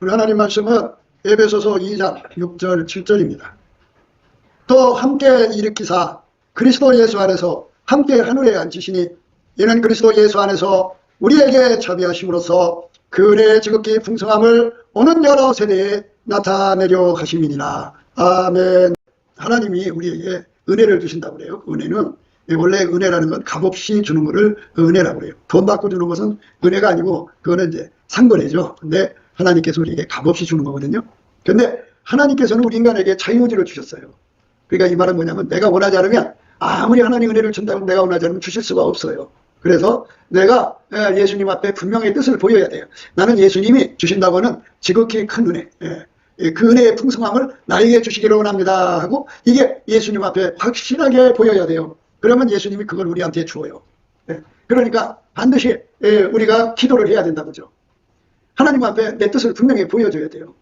우리 하나님 말씀은 에베소서 2장 6절 7절입니다. 또 함께 일으키사 그리스도 예수 안에서 함께 하늘에 앉히시니 이는 그리스도 예수 안에서 우리에게 자비하심으로써 그 은혜의 지극히 풍성함을 오는 여러 세대에 나타내려 하심이니라. 아멘. 하나님이 우리에게 은혜를 주신다고 그래요. 은혜는 원래 은혜라는 건 값없이 주는 것을 은혜라고 그래요. 돈 받고 주는 것은 은혜가 아니고 그거는 이제 상거래죠. 근데 하나님께서 우리에게 값없이 주는 거거든요. 근데 하나님께서는 우리 인간에게 자유의지를 주셨어요. 그러니까 이 말은 뭐냐면 내가 원하지 않으면 아무리 하나님 은혜를 준다고 내가 원하지 않으면 주실 수가 없어요. 그래서 내가 예수님 앞에 분명히 뜻을 보여야 돼요. 나는 예수님이 주신다고는 지극히 큰 은혜, 그 은혜의 풍성함을 나에게 주시기를 원합니다 하고 이게 예수님 앞에 확실하게 보여야 돼요. 그러면 예수님이 그걸 우리한테 주어요. 그러니까 반드시 우리가 기도를 해야 된다고죠. 하나님 앞에 내 뜻을 분명히 보여줘야 돼요.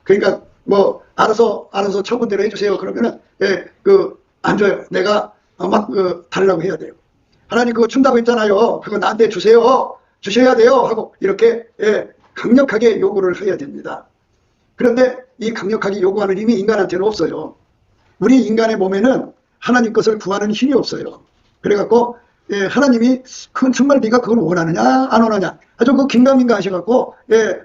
그러니까 뭐 알아서 처분대로 해주세요. 그러면은 안 줘요. 내가 막 달라고 해야 돼요. 하나님 그거 준다고 했잖아요. 그거 나한테 주세요. 주셔야 돼요. 하고 이렇게 강력하게 요구를 해야 됩니다. 그런데 이 강력하게 요구하는 힘이 인간한테는 없어요. 우리 인간의 몸에는 하나님 것을 구하는 힘이 없어요. 그래갖고 하나님이 그건 정말 네가 그걸 원하느냐 안 원하냐 아주 그 긴가민가 하셔갖고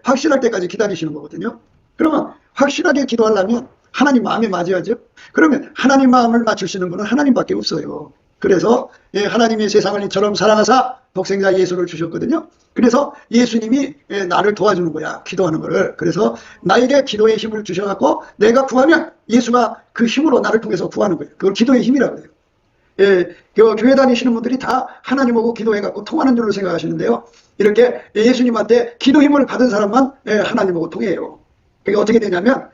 확실할 때까지 기다리시는 거거든요. 그러면 확실하게 기도하려면 하나님 마음에 맞아야죠. 그러면 하나님 마음을 맞출 수 있는 분은 하나님밖에 없어요. 그래서 하나님이 세상을 이처럼 사랑하사 독생자 예수를 주셨거든요. 그래서 예수님이 나를 도와주는 거야. 기도하는 거를. 그래서 나에게 기도의 힘을 주셔갖고 내가 구하면 예수가 그 힘으로 나를 통해서 구하는 거예요. 그걸 기도의 힘이라고 해요. 교회 다니시는 분들이 다 하나님하고 기도해갖고 통하는 줄로 생각하시는데요. 이렇게 예수님한테 기도 힘을 받은 사람만 하나님하고 통해요. 그게 어떻게 되냐면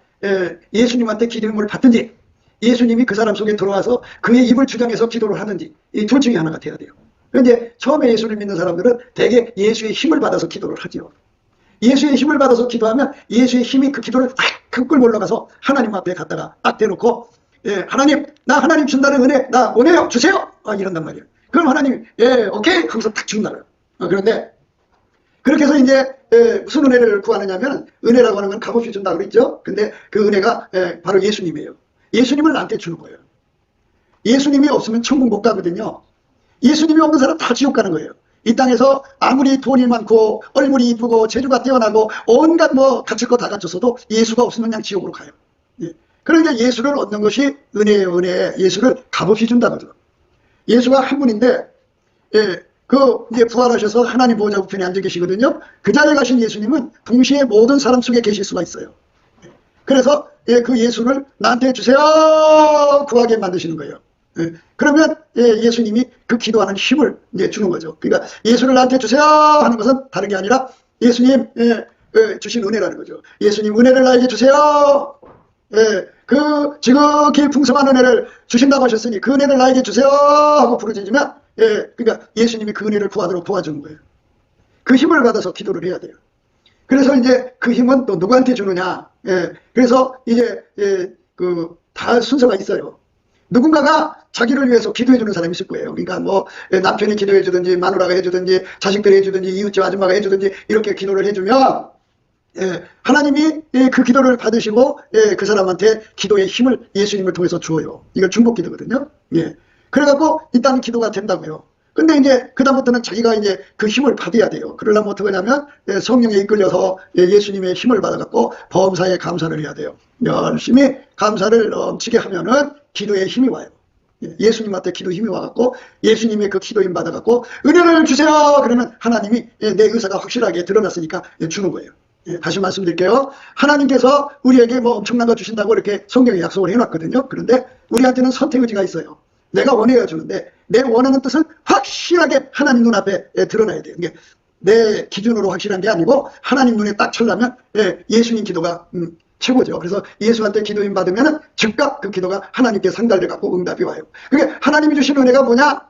예수님한테 기도 힘을 받든지 예수님이 그 사람 속에 들어와서 그의 입을 주장해서 기도를 하든지 이 둘 중에 하나가 돼야 돼요. 그런데 처음에 예수를 믿는 사람들은 대개 예수의 힘을 받아서 기도를 하죠. 예수의 힘을 받아서 기도하면 예수의 힘이 그 기도를 탁 끌고 올라가서 하나님 앞에 갖다가 딱 대놓고 하나님 나 하나님 준다는 은혜 나 원해요 주세요 이런단 말이에요. 그럼 하나님 오케이 하면서 탁 준다고요. 그런데 그렇게 해서 이제 무슨 은혜를 구하느냐면 은혜라고 하는 건 값없이 준다고 그랬죠. 근데 그 은혜가 바로 예수님이에요. 예수님을 나한테 주는 거예요. 예수님이 없으면 천국 못 가거든요. 예수님이 없는 사람 다 지옥 가는 거예요. 이 땅에서 아무리 돈이 많고 얼굴이 이쁘고 재주가 뛰어나고 온갖 뭐 갖출 거 다 갖췄어도 예수가 없으면 그냥 지옥으로 가요. 그러니까 예수를 얻는 것이 은혜예요. 은혜. 예수를 값없이 준다거든요. 예수가 한 분인데 이제 부활하셔서 하나님 보호자 우편에 앉아 계시거든요. 그 자리에 가신 예수님은 동시에 모든 사람 속에 계실 수가 있어요. 그래서 그 예수를 나한테 주세요 구하게 만드시는 거예요. 그러면 예수님이 그 기도하는 힘을 이제 주는 거죠. 그러니까 예수를 나한테 주세요 하는 것은 다른 게 아니라 예수님 주신 은혜라는 거죠. 예수님 은혜를 나에게 주세요. 그 지극히 풍성한 은혜를 주신다고 하셨으니 그 은혜를 나에게 주세요 하고 부르짖으면 그러니까 예수님이 그 은혜를 구하도록 도와주는 거예요. 그 힘을 받아서 기도를 해야 돼요. 그래서 이제 그 힘은 또 누구한테 주느냐. 그래서 이제 다 순서가 있어요. 누군가가 자기를 위해서 기도해 주는 사람이 있을 거예요. 그러니까 뭐 남편이 기도해 주든지 마누라가 해주든지 자식들이 해주든지 이웃집 아줌마가 해주든지 이렇게 기도를 해주면 하나님이 그 기도를 받으시고 그 사람한테 기도의 힘을 예수님을 통해서 주어요. 이걸 중복 기도거든요. 그래갖고 일단 기도가 된다고요. 근데 이제 그다음부터는 자기가 이제 그 힘을 받아야 돼요. 그러려면 어떻게 하냐면 성령에 이끌려서 예수님의 힘을 받아갖고 범사에 감사를 해야 돼요. 열심히 감사를 넘치게 하면은 기도의 힘이 와요. 예수님한테 기도 힘이 와갖고 예수님의 그 기도 힘 받아갖고 은혜를 주세요. 그러면 하나님이 내 의사가 확실하게 드러났으니까 주는 거예요. 다시 말씀드릴게요. 하나님께서 우리에게 뭐 엄청난 거 주신다고 이렇게 성경에 약속을 해놨거든요. 그런데 우리한테는 선택 의지가 있어요. 내가 원해야 주는데 내 원하는 뜻은 확실하게 하나님 눈앞에 드러나야 돼요. 이게 내 기준으로 확실한 게 아니고 하나님 눈에 딱 쳐려면 예수님 기도가 최고죠. 그래서 예수한테 기도 힘 받으면 즉각 그 기도가 하나님께 상달돼 갖고 응답이 와요. 그게 하나님이 주신 은혜가 뭐냐?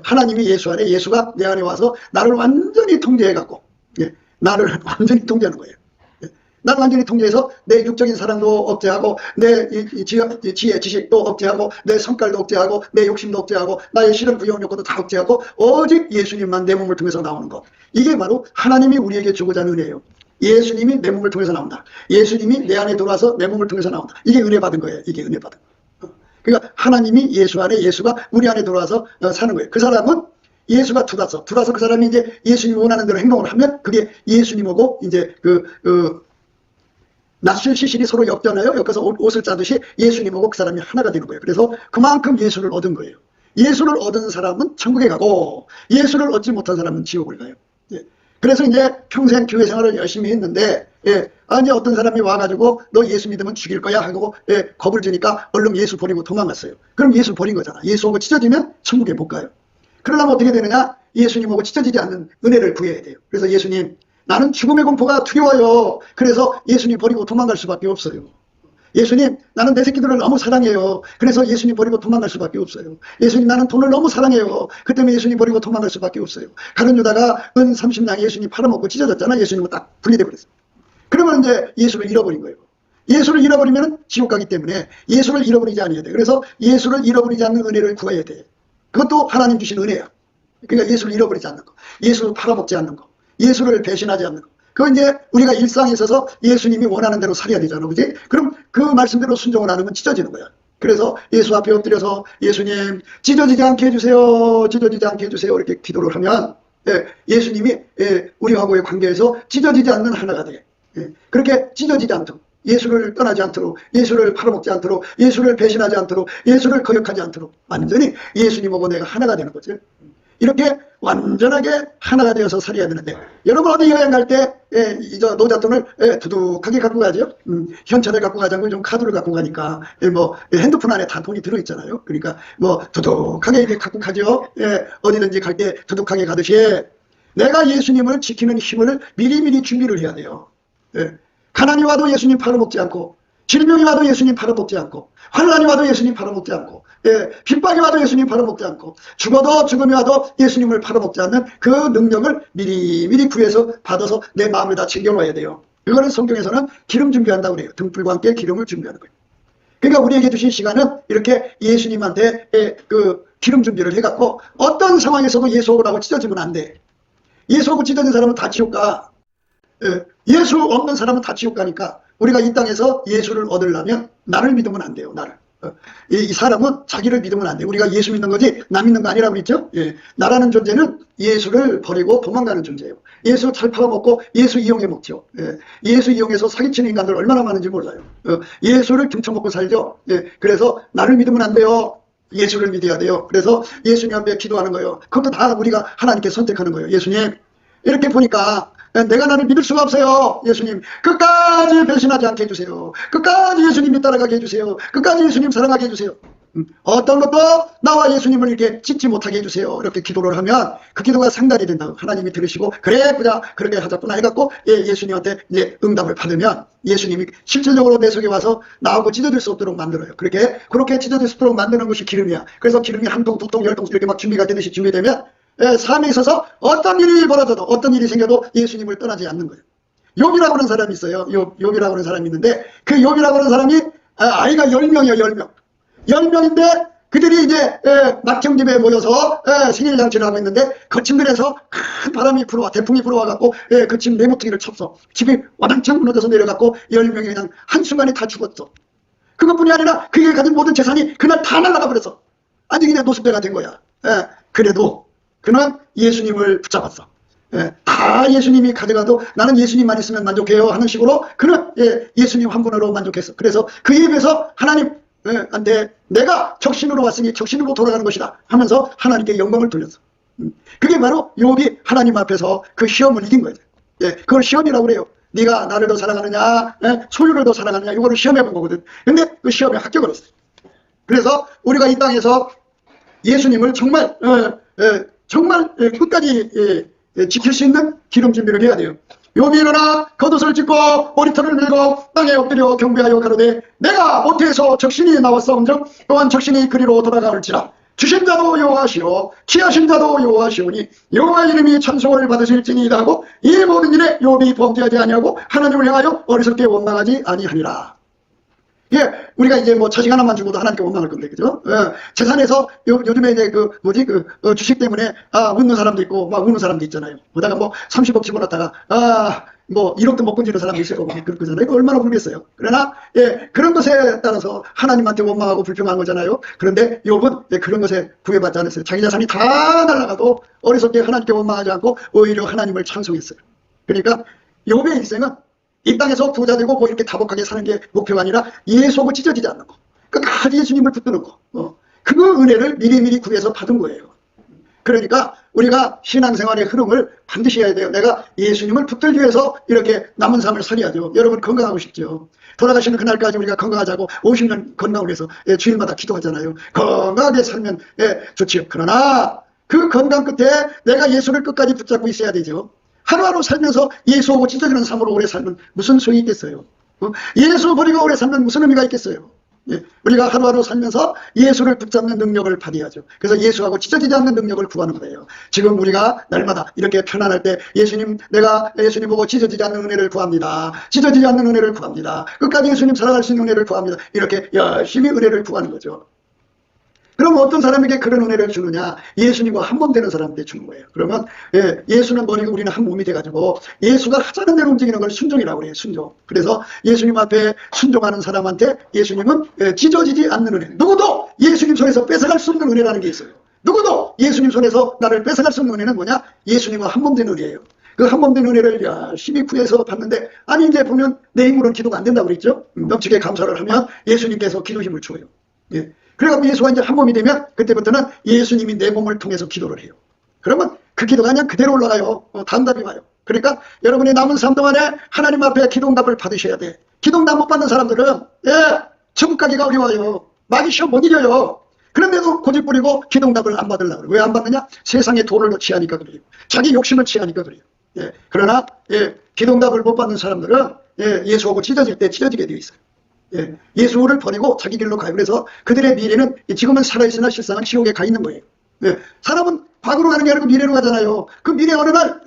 하나님이 예수 안에 예수가 내 안에 와서 나를 완전히 통제해 갖고 나를 완전히 통제하는 거예요. 나를 완전히 통제해서 내 육적인 사랑도 억제하고 내 지혜 지식도 억제하고 내 성깔도 억제하고 내 욕심도 억제하고 나의 싫은 부여한 욕구도 다 억제하고 오직 예수님만 내 몸을 통해서 나오는 것. 이게 바로 하나님이 우리에게 주고자 하는 은혜예요. 예수님이 내 몸을 통해서 나온다. 예수님이 내 안에 들어와서 내 몸을 통해서 나온다. 이게 은혜 받은 거예요. 이게 은혜 받은 거예요. 그러니까 하나님이 예수 안에, 예수가 우리 안에 들어와서 사는 거예요. 그 사람은 예수가 들어와서 그 사람이 이제 예수님이 원하는 대로 행동을 하면 그게 예수님하고 이제 낯설 시신이 서로 엮잖아요. 엮어서 옷을 짜듯이 예수님하고 그 사람이 하나가 되는 거예요. 그래서 그만큼 예수를 얻은 거예요. 예수를 얻은 사람은 천국에 가고 예수를 얻지 못한 사람은 지옥을 가요. 예. 그래서 이제 평생 교회 생활을 열심히 했는데, 예. 이제 어떤 사람이 와가지고 너 예수 믿으면 죽일 거야 하고, 예. 겁을 주니까 얼른 예수 버리고 도망갔어요. 그럼 예수 버린 거잖아. 예수하고 찢어지면 천국에 못 가요. 그러려면 어떻게 되느냐? 예수님하고 찢어지지 않는 은혜를 구해야 돼요. 그래서 예수님, 나는 죽음의 공포가 두려워요. 그래서 예수님 버리고 도망갈 수밖에 없어요. 예수님, 나는 내 새끼들을 너무 사랑해요. 그래서 예수님 버리고 도망갈 수밖에 없어요. 예수님, 나는 돈을 너무 사랑해요. 그 때문에 예수님 버리고 도망갈 수밖에 없어요. 가룟 유다가 은 30냥 예수님 팔아먹고 찢어졌잖아. 예수님은 딱 분리돼 버렸어요. 그러면 이제 예수를 잃어버린 거예요. 예수를 잃어버리면 지옥 가기 때문에 예수를 잃어버리지 않아야 돼. 그래서 예수를 잃어버리지 않는 은혜를 구해야 돼. 그것도 하나님 주신 은혜야. 그러니까 예수를 잃어버리지 않는 거, 예수를 팔아먹지 않는 거, 예수를 배신하지 않는 거. 그건 이제 우리가 일상에 있어서 예수님이 원하는 대로 살아야 되잖아, 그지? 그럼 그 말씀대로 순종을 안 하면 찢어지는 거야. 그래서 예수 앞에 엎드려서 예수님 찢어지지 않게 해주세요, 찢어지지 않게 해주세요 이렇게 기도를 하면, 예, 예수님이, 예, 우리하고의 관계에서 찢어지지 않는 하나가 돼. 예, 그렇게 찢어지지 않도록, 예수를 떠나지 않도록, 예수를 팔아먹지 않도록, 예수를 배신하지 않도록, 예수를 거역하지 않도록 완전히 예수님하고 내가 하나가 되는 거지. 이렇게 완전하게 하나가 되어서 살아야 되는데, 여러분 어디 여행 갈 때 노잣돈을 두둑하게 갖고 가죠. 현찰을 갖고 가지 않고 좀 카드를 갖고 가니까 뭐 핸드폰 안에 다 돈이 들어있잖아요. 그러니까 뭐 두둑하게 이렇게 갖고 가죠. 어디든지 갈 때 두둑하게 가듯이 내가 예수님을 지키는 힘을 미리미리 준비를 해야 돼요. 가난이 와도 예수님 팔아먹지 않고, 질병이 와도 예수님 팔아먹지 않고, 환난이 와도 예수님 팔아먹지 않고, 핍박이 와도 예수님 팔아먹지 않고, 죽어도 죽음이 와도 예수님을 팔아먹지 않는 그 능력을 미리미리 구해서 받아서 내 마음을 다 챙겨놔야 돼요. 그거는 성경에서는 기름 준비한다고 그래요. 등불과 함께 기름을 준비하는 거예요. 그러니까 우리에게 주신 시간은 이렇게 예수님한테 그 기름 준비를 해갖고 어떤 상황에서도 예수하고 찢어지면 안 돼. 예수하고 찢어진 사람은 다 지옥 가. 예수 없는 사람은 다 지옥 가니까 우리가 이 땅에서 예수를 얻으려면 나를 믿으면 안 돼요. 나를. 이 사람은 자기를 믿으면 안 돼요. 우리가 예수 믿는 거지 나 믿는 거 아니라고 그랬죠. 나라는 존재는 예수를 버리고 도망가는 존재예요. 예수 잘 팔아먹고 예수 이용해 먹죠. 예수 이용해서 사기치는 인간들 얼마나 많은지 몰라요. 예수를 등쳐먹고 살죠. 그래서 나를 믿으면 안 돼요. 예수를 믿어야 돼요. 그래서 예수님 앞에 기도하는 거예요. 그것도 다 우리가 하나님께 선택하는 거예요. 예수님, 이렇게 보니까 내가 나를 믿을 수가 없어요. 예수님 끝까지 배신하지 않게 해주세요. 끝까지 예수님이 따라가게 해주세요. 끝까지 예수님 사랑하게 해주세요. 어떤 것도 나와 예수님을 이렇게 찢지 못하게 해주세요. 이렇게 기도를 하면 그 기도가 상달이 된다고 하나님이 들으시고, 그래 보자 그렇게 하자꾸나 해갖고 예수님한테 이제 응답을 받으면 예수님이 실질적으로 내 속에 와서 나하고 찢어질 수 없도록 만들어요. 그렇게 찢어질 수 없도록 만드는 것이 기름이야. 그래서 기름이 한 통, 두 통, 10통 이렇게 막 준비가 되듯이 준비되면 삶에 있어서 어떤 일이 벌어져도, 어떤 일이 생겨도 예수님을 떠나지 않는 거예요. 욥이라고 하는 사람이 있어요. 욥이라고 하는 사람이 있는데, 그 욥이라고 하는 사람이 아이가 10명이에요. 10명. 10명인데 그들이 이제 맏형집에 모여서 생일잔치를 하고 있는데, 거친 들에서 큰 바람이 불어와, 대풍이 불어와갖고 그 집 네모퉁이를 쳤어. 집이 와당창 무너져서 내려갖고 10명이 그냥 한순간에 다 죽었어. 그것뿐이 아니라 그게 가진 모든 재산이 그날 다 날아가 버렸어. 아주 그냥 노숙배가 된 거야. 그래도 그는 예수님을 붙잡았어. 다 예수님이 가져가도 나는 예수님만 있으면 만족해요 하는 식으로 그는 예수님 한 분으로 만족했어. 그래서 그 입에서 하나님, 안 돼, 내가 적신으로 왔으니 적신으로 돌아가는 것이다 하면서 하나님께 영광을 돌렸어. 그게 바로 욥이 하나님 앞에서 그 시험을 이긴 거예요. 그걸 시험이라고 그래요. 네가 나를 더 사랑하느냐, 소유를 더 사랑하느냐, 이거를 시험해 본 거거든. 근데 그 시험에 합격을 했어요. 그래서 우리가 이 땅에서 예수님을 정말 끝까지 지킬 수 있는 기름 준비를 해야 돼요. 욥이 일어나 겉옷을 찢고 머리털을 밀고 땅에 엎드려 경배하여 가로되 내가 모태에서 적신이 나왔사온즉 또한 적신이 그리로 돌아가올지라. 주신 자도 여호와시오 취하신 자도 여호와시오니 여호와 이름이 찬송을 받으실지니이다 하고 이 모든 일에 욥이 범죄하지 아니하고 하나님을 향하여 어리석게 원망하지 아니하니라. 예, 우리가 이제 뭐 자식 하나만 죽어도 하나님께 원망할 건데, 그죠? 재산에서 요즘에 이제 주식 때문에, 웃는 사람도 있고, 막 우는 사람도 있잖아요. 보다가 뭐 30억 집어넣었다가, 뭐 1억도 못 건지는 사람도 있을 거고, 그렇잖아요. 이거 얼마나 울겠어요. 그러나, 예, 그런 것에 따라서 하나님한테 원망하고 불평한 거잖아요. 그런데 욥은 그런 것에 구애받지 않았어요. 자기 자산이 다 날아가도 어리석게 하나님께 원망하지 않고 오히려 하나님을 찬송했어요. 그러니까 욥의 일생은 이 땅에서 부자 되고 뭐 이렇게 다복하게 사는 게 목표가 아니라 예수하고 찢어지지 않는 거. 끝까지 예수님을 붙드는 거. 그 은혜를 미리미리 구해서 받은 거예요. 그러니까 우리가 신앙생활의 흐름을 반드시 해야 돼요. 내가 예수님을 붙들기 위해서 이렇게 남은 삶을 살아야죠. 여러분 건강하고 싶죠. 돌아가시는 그날까지 우리가 건강하자고 50년 건강을 위해서 주일마다 기도하잖아요. 건강하게 살면 좋지요. 그러나 그 건강 끝에 내가 예수를 끝까지 붙잡고 있어야 되죠. 하루하루 살면서 예수하고 찢어지는 삶으로 오래 살면 무슨 소용이 있겠어요? 예수 버리고 오래 살면 무슨 의미가 있겠어요? 예, 우리가 하루하루 살면서 예수를 붙잡는 능력을 발휘하죠. 그래서 예수하고 찢어지지 않는 능력을 구하는 거예요. 지금 우리가 날마다 이렇게 편안할 때 예수님, 내가 예수님 보고 찢어지지 않는 은혜를 구합니다. 찢어지지 않는 은혜를 구합니다. 끝까지 예수님 사랑할 수 있는 은혜를 구합니다. 이렇게 열심히 은혜를 구하는 거죠. 그럼 어떤 사람에게 그런 은혜를 주느냐? 예수님과 한 몸 되는 사람한테 주는 거예요. 그러면 예수는 머리고 우리는 한 몸이 돼가지고 예수가 하자는 대로 움직이는 걸 순종이라고 그래요. 순종. 그래서 예수님 앞에 순종하는 사람한테 예수님은 찢어지지 않는 은혜. 누구도 예수님 손에서 뺏어갈 수 없는 은혜라는 게 있어요. 누구도 예수님 손에서 나를 뺏어갈 수 없는 은혜는 뭐냐? 예수님과 한 몸 된 은혜예요. 그 한 몸 된 은혜를 열심히 구해서 받는데, 아니 이제 보면 내 힘으로는 기도가 안 된다고 그랬죠? 넘치게 감사를 하면 예수님께서 기도 힘을 줘요. 예. 그래서 예수가 이제 한 몸이 되면 그때부터는 예수님이 내 몸을 통해서 기도를 해요. 그러면 그 기도가 그냥 그대로 올라가요. 다음 답이 와요. 그러니까 여러분이 남은 삶 동안에 하나님 앞에 기도응답을 받으셔야 돼. 기도응답 못 받는 사람들은 천국 가기가 어려워요. 마귀 시험 못 이겨요. 그런데도 고집 부리고 기도응답을 안 받으려고 그래요. 왜 안 받느냐? 세상에 돈을 취하니까 그래요. 자기 욕심을 취하니까 그래요. 그러나 기도응답을 못 받는 사람들은 예수하고 찢어질 때 찢어지게 되어 있어요. 예수를 버리고 자기 길로 가요. 그래서 그들의 미래는 지금은 살아있으나 실상은 지옥에 가 있는 거예요. 사람은 과거로 가는 게 아니고 미래로 가잖아요. 그 미래 어느 날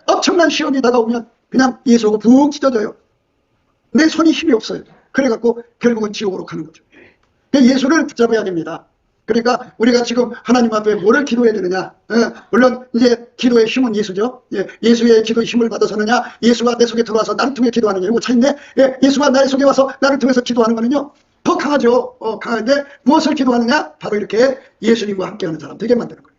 엄청난 시험이 다가오면 그냥 예수하고 붕 찢어져요. 내 손이 힘이 없어요. 그래갖고 결국은 지옥으로 가는 거죠. 예수를 붙잡아야 됩니다. 그러니까 우리가 지금 하나님 앞에 뭐를 기도해야 되느냐? 물론 이제 기도의 힘은 예수죠. 예수의 기도의 힘을 받아서느냐, 예수가 내 속에 들어와서 나를 통해 기도하는 게 이거 차이인데, 예수가 나의 속에 와서 나를 통해서 기도하는 거는요 더 강하죠. 강한데 무엇을 기도하느냐? 바로 이렇게 예수님과 함께하는 사람 되게 만드는 거예요.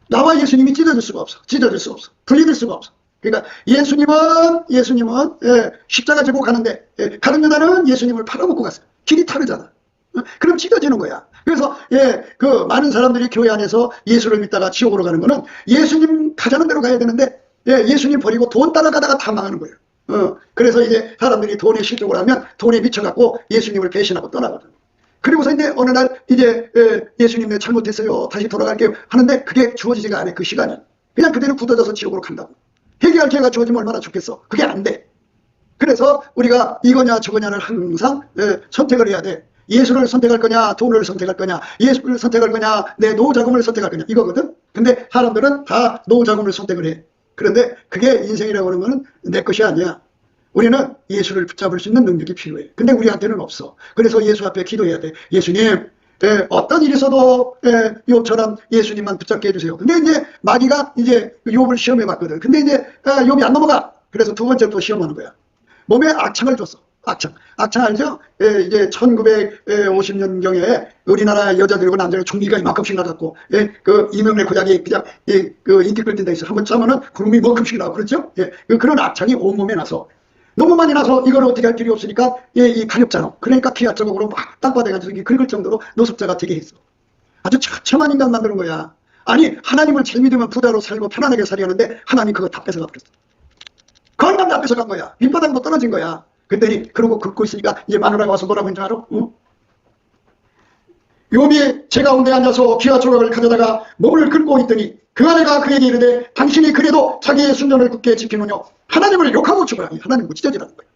나와 예수님이 찢어질 수가 없어. 찢어질 수가 없어. 분리될 수가 없어. 그러니까 예수님은 십자가 지고 가는데 가는 여자는 예수님을 팔아먹고 갔어요. 길이 다르잖아. 그럼 찢어지는 거야. 그래서 그 많은 사람들이 교회 안에서 예수를 믿다가 지옥으로 가는 거는 예수님 가자는 대로 가야 되는데 예수님 버리고 돈 따라가다가 다 망하는 거예요. 그래서 이제 사람들이 돈에 실족을 하면 돈에 미쳐갖고 예수님을 배신하고 떠나거든. 그리고서 이제 어느 날 이제 예수님 내가 잘못했어요. 다시 돌아갈게요. 하는데 그게 주어지지가 않아. 그 시간이. 그냥 그대로 굳어져서 지옥으로 간다고. 회개할 기회가 주어지면 얼마나 좋겠어. 그게 안 돼. 그래서 우리가 이거냐 저거냐를 항상 선택을 해야 돼. 예수를 선택할 거냐, 돈을 선택할 거냐, 예수를 선택할 거냐, 내 노후자금을 선택할 거냐, 이거거든. 근데 사람들은 다 노후자금을 선택을 해. 그런데 그게 인생이라고 하는 거는 내 것이 아니야. 우리는 예수를 붙잡을 수 있는 능력이 필요해. 근데 우리한테는 없어. 그래서 예수 앞에 기도해야 돼. 예수님, 어떤 일이 있어도 욥처럼 예수님만 붙잡게 해주세요. 근데 이제 마귀가 이제 욥을 시험해 봤거든. 근데 이제 욥이 안 넘어가. 그래서 두 번째 또 시험하는 거야. 몸에 악창을 줬어. 악창 알죠? 이제 1950년경에 우리나라 여자들과 남자들 종기가 이만큼씩 나갔고, 그 이명래 고작이 그냥 그 인기 끌던 데 있어. 한번 짜면은 구름이 이만큼씩 나고 그렇죠? 그런 악창이 온몸에 나서 너무 많이 나서 이걸 어떻게 할 길이 없으니까 이 가렵잖아. 그러니까 기아 자국으로 막 땅바닥에가지고 긁을 정도로 노숙자가 되게 했어. 아주 처참한 인간 만드는 거야. 아니 하나님을 잘 믿으면 부자로 살고 편안하게 살려는데 하나님 그거 다 뺏어가 버렸어. 건강 다 뺏어간 거야. 밑바닥으로 떨어진 거야. 그랬더니 그러고 긁고 있으니까 이제 마누라가 와서 뭐라고 했는지 알아? 욥이 제 가운데 앉아서 기와 조각을 가져다가 몸을 긁고 있더니 그 아내가 그에게 이르되 당신이 그래도 자기의 순전을 굳게 지키느뇨 하나님을 욕하고 죽으라. 하나님 찢어지라는 거야.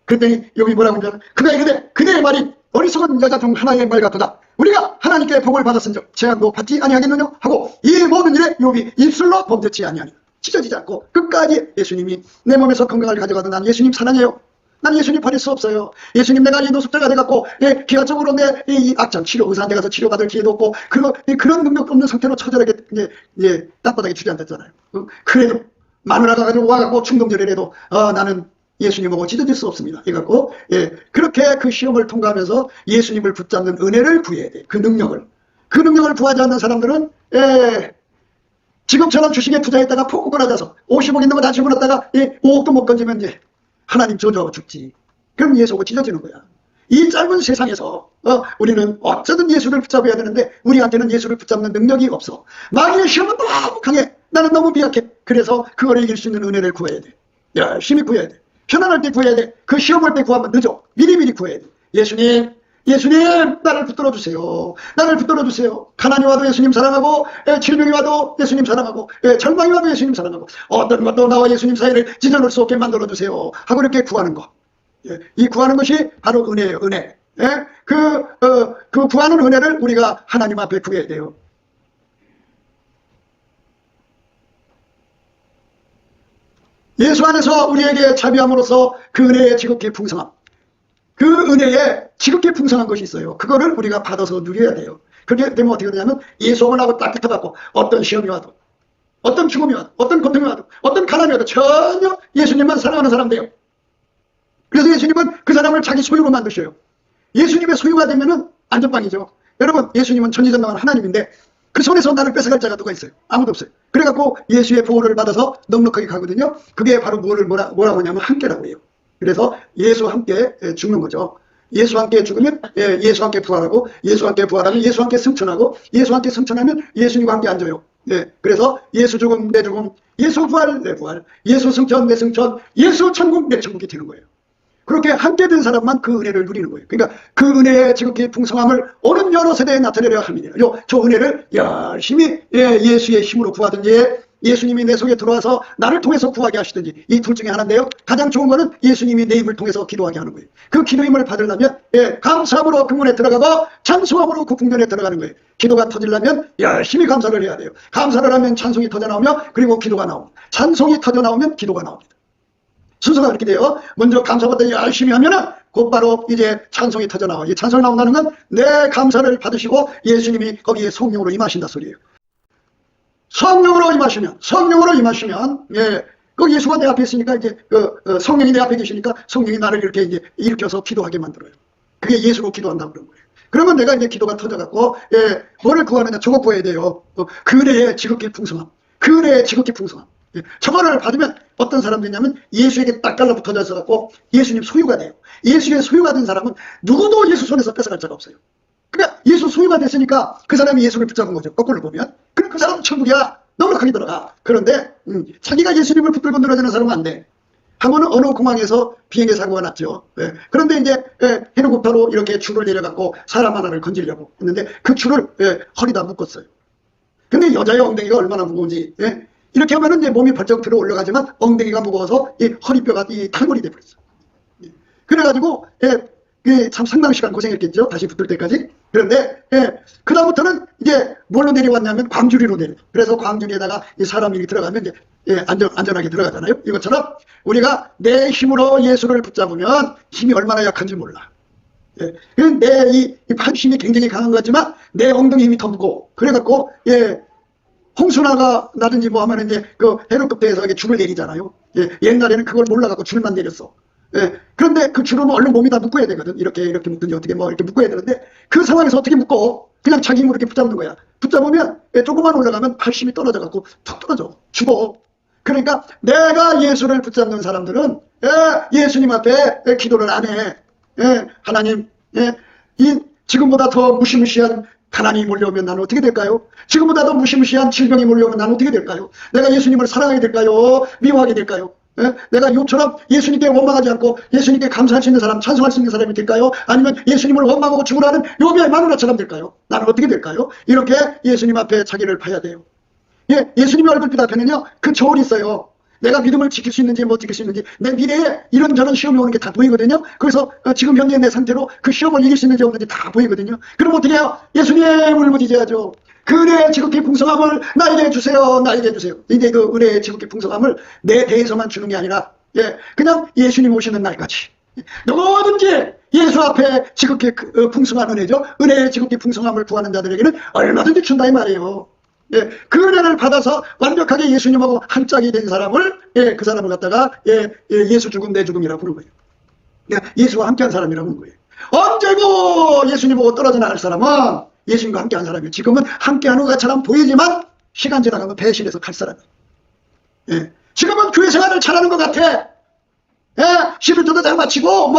그랬더니 욥이 뭐라고 했냐? 그가 이르되 그대의 말이 어리석은 여자 중 하나의 말 같도다. 우리가 하나님께 복을 받았은즉 재앙도 받지 아니하겠느냐 하고 이 모든 일에 욥이 입술로 범죄치 아니하니 찢어지지 않고 끝까지 예수님이 내 몸에서 건강을 가져가던 난 예수님 사랑해요. 난 예수님 버릴 수 없어요. 예수님 내가 이 노숙자가 돼갖고 기하적으로 내 이 악장 치료 의사한테 가서 치료받을 기회도 없고 그런 능력 없는 상태로 처절하게 땅바닥에 주저앉았잖아요. 그래도 마누라가 가지고 와갖고 충동절이라도 나는 예수님 보고 찢어질 수 없습니다. 이래갖고 그렇게 그 시험을 통과하면서 예수님을 붙잡는 은혜를 구해야 돼. 그 능력을 구하지 않는 사람들은 지금처럼 주식에 투자했다가 푹 끊어져서 50억 있는 거 다 집어넣었다가 5억도 못 건지면 하나님 저주하고 죽지. 그럼 예수 보고 찢어지는 거야. 이 짧은 세상에서 우리는 어쩌든 예수를 붙잡아야 되는데 우리한테는 예수를 붙잡는 능력이 없어. 마귀의 시험은 너무 강해. 나는 너무 미약해. 그래서 그거를 이길 수 있는 은혜를 구해야 돼. 열심히 구해야 돼. 편안할 때 구해야 돼. 그 시험 올 때 구하면 늦어. 미리미리 구해야 돼. 예수님 나를 붙들어 주세요. 나를 붙들어 주세요. 가난이 와도 예수님 사랑하고 질병이 와도 예수님 사랑하고 절망이 와도 예수님 사랑하고 어떤 것도 나와 예수님 사이를 찢어놓을 수 없게 만들어 주세요 하고 이렇게 구하는 거. 이 구하는 것이 바로 은혜예요. 은혜. 그 구하는 은혜를 우리가 하나님 앞에 구해야 돼요. 예수 안에서 우리에게 자비함으로써 그 은혜의 지극히 풍성함, 그 은혜에 지극히 풍성한 것이 있어요. 그거를 우리가 받아서 누려야 돼요. 그렇게 되면 어떻게 되냐면 예수님하고 딱 붙어갖고 어떤 시험이 와도 어떤 죽음이 와도 어떤 고통이 와도 어떤 가난이 와도 전혀 예수님만 사랑하는 사람 돼요. 그래서 예수님은 그 사람을 자기 소유로 만드셔요. 예수님의 소유가 되면은 안전빵이죠. 여러분, 예수님은 전지전능한 하나님인데 그 손에서 나를 뺏어갈 자가 누가 있어요? 아무도 없어요. 그래갖고 예수의 보호를 받아서 넉넉하게 가거든요. 그게 바로 뭐라고 하냐면 함께라고 해요. 그래서 예수와 함께 죽는 거죠. 예수와 함께 죽으면 예수와 함께 부활하고, 예수와 함께 부활하면 예수와 함께 승천하고, 예수와 함께 승천하면 예수님과 함께 앉아요. 그래서 예수 죽음 내 죽음, 예수 부활 내 부활, 예수 승천 내 승천, 예수 천국 내 천국이 되는 거예요. 그렇게 함께 된 사람만 그 은혜를 누리는 거예요. 그러니까 그 은혜의 지극히 풍성함을 오는 여러 세대에 나타내려 합니다. 저 은혜를 열심히 예수의 힘으로 구하든지 예수님이 내 속에 들어와서 나를 통해서 구하게 하시든지 이 둘 중에 하나인데요. 가장 좋은 거는 예수님이 내 입을 통해서 기도하게 하는 거예요. 그 기도 힘을 받으려면 감사함으로 그 문에 들어가고 찬송함으로 그 궁전에 들어가는 거예요. 기도가 터지려면 열심히 감사를 해야 돼요. 감사를 하면 찬송이 터져 나오며 그리고 기도가 나옵니다. 찬송이 터져 나오면 기도가 나옵니다. 순서가 그렇게 돼요. 먼저 감사받다 열심히 하면은 곧바로 이제 찬송이 터져 나와요. 이 찬송이 나온다는 건 내 감사를 받으시고 예수님이 거기에 성령으로 임하신다 소리예요. 성령으로 임하시면 그 예수가 내 앞에 있으니까 이제 성령이 내 앞에 계시니까 성령이 나를 이렇게 이제 일으켜서 기도하게 만들어요. 그게 예수로 기도한다고 그런 거예요. 그러면 내가 이제 기도가 터져갖고 뭐를 구하느냐? 저거 구해야 돼요. 그 은혜의 지극히 풍성함. 그 은혜의 지극히 풍성함. 저거를 받으면 어떤 사람들이냐면 예수에게 딱 달라붙어져 있어갖고 예수님 소유가 돼요. 예수의 소유가 된 사람은 누구도 예수 손에서 뺏어갈 자가 없어요. 그러니까 예수 소유가 됐으니까 그 사람이 예수를 붙잡은 거죠. 거꾸로 보면. 그럼 그 사람은 천국이야. 넉넉하게 들어가. 그런데 자기가 예수님을 붙들고 늘어지는 사람은 안 돼. 한 번은 어느 공항에서 비행기 사고가 났죠. 그런데 이제 헬리콥터로 이렇게 줄을 내려갖고 사람 하나를 건지려고 했는데 그 줄을 허리다 묶었어요. 근데 여자의 엉덩이가 얼마나 무거운지 이렇게 하면은 이제 몸이 벌쩍 들어 올라가지만 엉덩이가 무거워서 이 허리뼈가 이 탈골이 돼버렸어요. 그래가지고 참 상당한 시간 고생했겠죠. 다시 붙을 때까지. 그런데 그다음부터는 이제 뭘로 내려왔냐면 광주리로 내려. 그래서 광주리에다가 이 사람이 들어가면 이제 안전하게 들어가잖아요. 이것처럼 우리가 내 힘으로 예수를 붙잡으면 힘이 얼마나 약한지 몰라. 내 이 팔힘이 굉장히 강한 것 같지만 내 엉덩이 힘이 더 무거워. 그래갖고 홍수나가 나든지 뭐 하면 이제 그 헬리콥터에서 줄을 내리잖아요. 옛날에는 그걸 몰라갖고 줄만 내렸어. 그런데 그 줄은 얼른 몸이 다 묶어야 되거든. 이렇게 묶든지 어떻게 뭐 이렇게 묶어야 되는데 그 상황에서 어떻게 묶어? 그냥 자기 힘으로 이렇게 붙잡는 거야. 붙잡으면 조금만 올라가면 팔심이 떨어져갖고 툭 떨어져. 죽어. 그러니까 내가 예수를 붙잡는 사람들은 예수님 앞에 기도를 안 해. 하나님, 이 지금보다 더 무시무시한 가난이 몰려오면 나는 어떻게 될까요? 지금보다 더 무시무시한 질병이 몰려오면 나는 어떻게 될까요? 내가 예수님을 사랑하게 될까요? 미워하게 될까요? 내가 욥처럼 예수님께 원망하지 않고 예수님께 감사할 수 있는 사람, 찬송할 수 있는 사람이 될까요? 아니면 예수님을 원망하고 죽으라는 욥의 마누라처럼 될까요? 나는 어떻게 될까요? 이렇게 예수님 앞에 자기를 봐야 돼요. 예수님의 얼굴빛 앞에는요, 그 저울이 있어요. 내가 믿음을 지킬 수 있는지 못 지킬 수 있는지 내 미래에 이런저런 시험이 오는 게 다 보이거든요. 그래서 지금 현재 내 상태로 그 시험을 이길 수 있는지 없는지 다 보이거든요. 그럼 어떻게 해요? 예수님을 울부짖어야죠. 그 은혜의 지극히 풍성함을 나에게 주세요. 나에게 주세요. 이제 그 은혜의 지극히 풍성함을 내 대해서만 주는 게 아니라 그냥 예수님 오시는 날까지 누구든지 예수 앞에 지극히 풍성한 은혜죠. 은혜의 지극히 풍성함을 구하는 자들에게는 얼마든지 준다 이 말이에요. 예, 그 은혜를 받아서 완벽하게 예수님하고 한 짝이 된 사람을, 예, 그 사람을 갖다가, 예수 죽음 내 죽음이라고 부르는 거예요. 예수와 함께한 사람이라고 하는 거예요. 언제고 예수님하고 떨어져 나갈 사람은 예수님과 함께한 사람이에요. 지금은 함께하는 것처럼 보이지만 시간 지나가면 배신해서 갈 사람이에요. 예, 지금은 교회 생활을 잘하는 것 같아. 예, 11조도 잘 마치고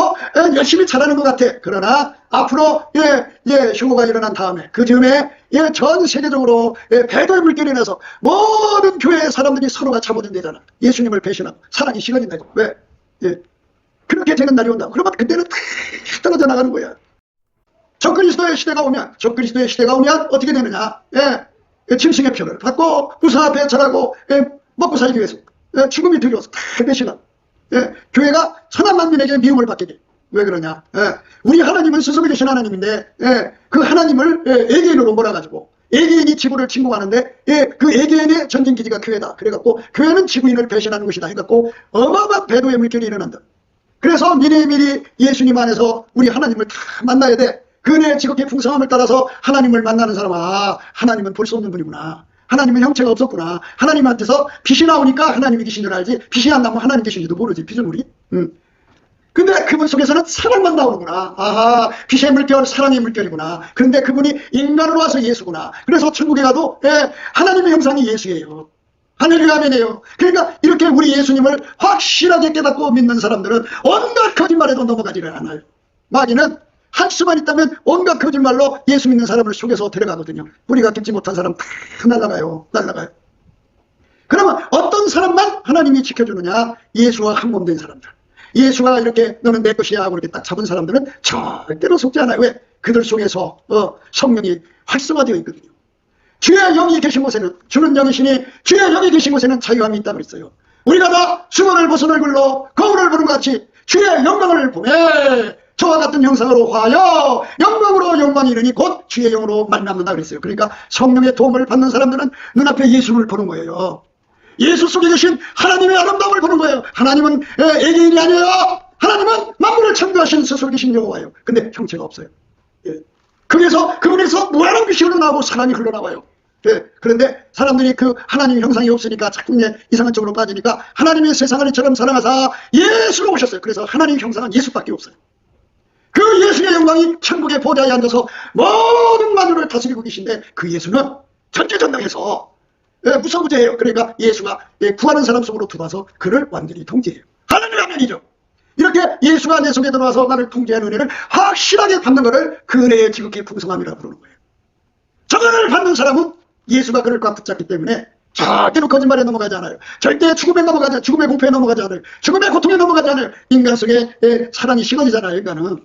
열심히 잘하는 것 같아. 그러나 앞으로 휴거가 일어난 다음에 그 즈음에 전 세계적으로 배도의 물결이 나서 모든 교회 사람들이 서로가 잘못된다잖아. 예수님을 배신하고 사랑이 식어진다고. 왜? 예, 그렇게 되는 날이 온다. 그러면 그때는 떨어져 나가는 거야. 적그리스도의 시대가 오면 어떻게 되느냐? 짐승의 표를 받고 부사 앞에 절하고 먹고 살기 위해서 죽음이 두려워서 다 배신하고. 교회가 천한 만민에게 미움을 받게 돼. 왜 그러냐? 우리 하나님은 스스로 계신 하나님인데, 그 하나님을 애개인으로 몰아가지고 애개인이 지구를 침공하는데, 그 애개인의 전진기지가 교회다. 그래갖고 교회는 지구인을 배신하는 것이다. 해갖고 어마어마한 배도의 물결이 일어난다. 그래서 미리미리 예수님 안에서 우리 하나님을 다 만나야 돼. 그의 지극히 풍성함을 따라서 하나님을 만나는 사람은, 아, 하나님은 볼 수 없는 분이구나. 하나님은 형체가 없었구나. 하나님한테서 빛이 나오니까 하나님이 계신 줄 알지, 빛이 안 나면 하나님 계신지도 모르지, 피조물이. 근데 그분 속에서는 사랑만 나오는구나. 아하, 빛의 물결, 사랑의 물결이구나. 그런데 그분이 인간으로 와서 예수구나. 그래서 천국에 가도 하나님의 형상이 예수예요. 하늘이가 아멘이에요. 그러니까 이렇게 우리 예수님을 확실하게 깨닫고 믿는 사람들은 온갖 거짓말에도 넘어가지를 않아요. 마귀는 할 수만 있다면 온갖 거짓말로 예수 믿는 사람을 속여서 데려가거든요. 우리가 듣지 못한 사람 다 날아가요. 그러면 어떤 사람만 하나님이 지켜주느냐? 예수와 한 몸 된 사람들. 예수가 이렇게 너는 내 것이야 하고 이렇게 딱 잡은 사람들은 절대로 속지 않아요. 왜? 그들 속에서 성령이 활성화되어 있거든요. 주의 영이 계신 곳에는, 주는 영이시니 주의 영이 계신 곳에는 자유함이 있다고 그랬어요. 우리가 다 수건을 벗은 얼굴로 거울을 보는 것 같이 주의 영광을 보매 저와 같은 형상으로 화하여 영광으로 영광이 이르니 곧 주의 영으로 말미암는다 그랬어요. 그러니까 성령의 도움을 받는 사람들은 눈앞에 예수를 보는 거예요. 예수 속에 계신 하나님의 아름다움을 보는 거예요. 하나님은 애개인이 아니에요. 하나님은 만물을 창조하신 스스로 계신 여호와예요. 근데 형체가 없어요. 그래서 그분에서 무한한 빛이 흘러나오고 사랑이 흘러나와요. 그런데 사람들이 그 하나님 형상이 없으니까 자꾸 이상한 쪽으로 빠지니까 하나님의 세상을 이처럼 사랑하사 예수로 오셨어요. 그래서 하나님 형상은 예수밖에 없어요. 그 예수의 영광이 천국의 보좌에 앉아서 모든 만유를 다스리고 계신데, 그 예수는 전지전능해서 무서부재해요. 그러니까 예수가 구하는 사람 속으로 들어와서 그를 완전히 통제해요. 할렐루야 아멘이죠. 이렇게 예수가 내 속에 들어와서 나를 통제하는 은혜를 확실하게 받는 것을 그 은혜의 지극히 풍성함이라고 부르는 거예요. 저거를 받는 사람은 예수가 그를 꽉 붙잡기 때문에 절대로 거짓말에 넘어가지 않아요. 절대 죽음에 넘어가지 않아요. 죽음의 공포에 넘어가지 않아요. 죽음의 고통에 넘어가지 않아요. 인간 속에 사랑이 식어지잖아요. 인간은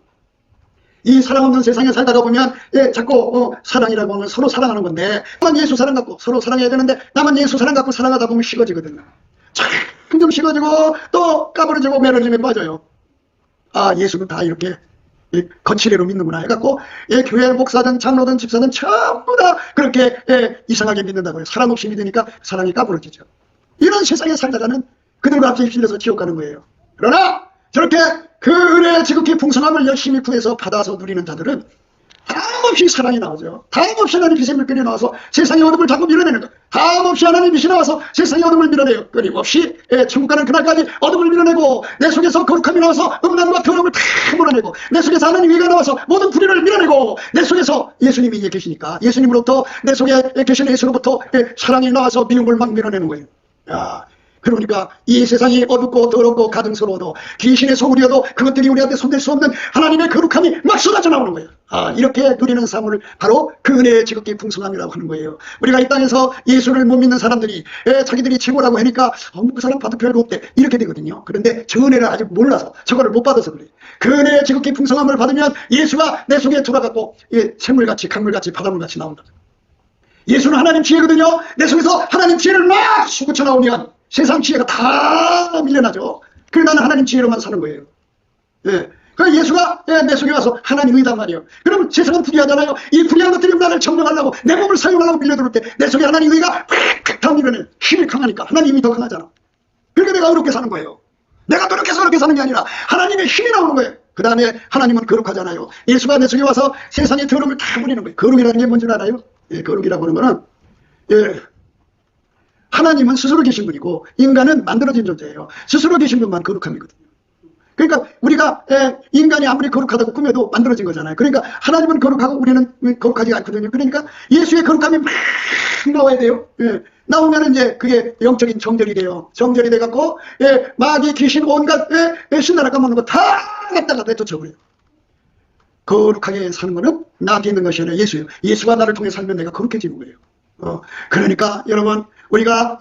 이 사랑 없는 세상에 살다가 보면 자꾸 사랑이라고 하면 서로 사랑하는 건데, 나만 예수 사랑 갖고 서로 사랑해야 되는데 나만 예수 사랑 갖고 사랑하다 보면 식어지거든요. 점점 식어지고 또 까부러지고 매너짐에 빠져요. 아, 예수는 다 이렇게 거칠애로 믿는구나 해갖고 교회 목사든 장로든 집사든 전부 다 그렇게 이상하게 믿는다고요. 사랑 없이 믿으니까 사랑이 까부러지죠. 이런 세상에 살다가는 그들과 함께 휩쓸려서 지옥 가는 거예요. 그러나 저렇게 그 은혜의 지극히 풍성함을 열심히 구해서 받아서 누리는 자들은 다음없이 사랑이 나오죠. 다음없이 하나님 빛의 물결이 나와서 세상의 어둠을 자꾸 밀어내는 것. 다음없이 하나님 빛이 나와서 세상의 어둠을 밀어내요. 끊임없이 천국 가는 그날까지 어둠을 밀어내고, 내 속에서 거룩함이 나와서 음란과 더러움을 다 몰아내고, 내 속에서 하나님 위가 나와서 모든 불의를 밀어내고, 내 속에서 예수님이 이제 계시니까 예수님으로부터, 내 속에 계신 예수로부터 사랑이 나와서 미움을 막 밀어내는 거예요. 야, 그러니까 이 세상이 어둡고 더럽고 가증스러워도 귀신의 소굴이어도 그것들이 우리한테 손댈 수 없는 하나님의 거룩함이 막 쏟아져 나오는 거예요. 아, 이렇게 누리는 삶을 바로 그 은혜의 지극히 풍성함이라고 하는 거예요. 우리가 이 땅에서 예수를 못 믿는 사람들이 자기들이 최고라고 하니까 그 사람 봐도 별거 없대 이렇게 되거든요. 그런데 저 은혜를 아직 몰라서, 저거를 못 받아서 그래. 그 은혜의 지극히 풍성함을 받으면 예수가 내 속에 돌아갔고 샘물같이 강물같이 바닷물같이 나온다. 예수는 하나님 지혜거든요. 내 속에서 하나님 지혜를 막 솟구쳐 나오면 세상 지혜가 다 밀려나죠. 그래서 나는 하나님 지혜로만 사는 거예요. 그 예수가 내 속에 와서 하나님이단 말이에요. 그럼 세상은 불의하잖아요. 이 불의한 것들이 나를 점령하려고, 내 몸을 사용하려고 밀려들을 때 내 속에 하나님 의가 팍 다 밀어내. 힘이 강하니까 하나님이 더 강하잖아. 그러니까 내가 어렵게 사는 거예요. 내가 노력해서 그렇게 사는 게 아니라 하나님의 힘이 나오는 거예요. 그 다음에 하나님은 거룩하잖아요. 예수가 내 속에 와서 세상의 더러움을 다 버리는 거예요. 거룩이라는 게 뭔지 알아요? 예, 거룩이라고 하는 거는, 예, 하나님은 스스로 계신 분이고 인간은 만들어진 존재예요. 스스로 계신 분만 거룩함이거든요. 그러니까 우리가 인간이 아무리 거룩하다고 꾸며도 만들어진 거잖아요. 그러니까 하나님은 거룩하고 우리는 거룩하지 않거든요. 그러니까 예수의 거룩함이 막 나와야 돼요. 예. 나오면 이제 그게 영적인 정결이 돼요. 정결이 돼갖고 마귀 귀신 온갖 신나라 까먹는 거 다 갖다가 내쫓아버려요. 거룩하게 사는 거는 나한테 있는 것이 아니라 예수예요. 예수가 나를 통해 살면 내가 거룩해지는 거예요. 그러니까 여러분 우리가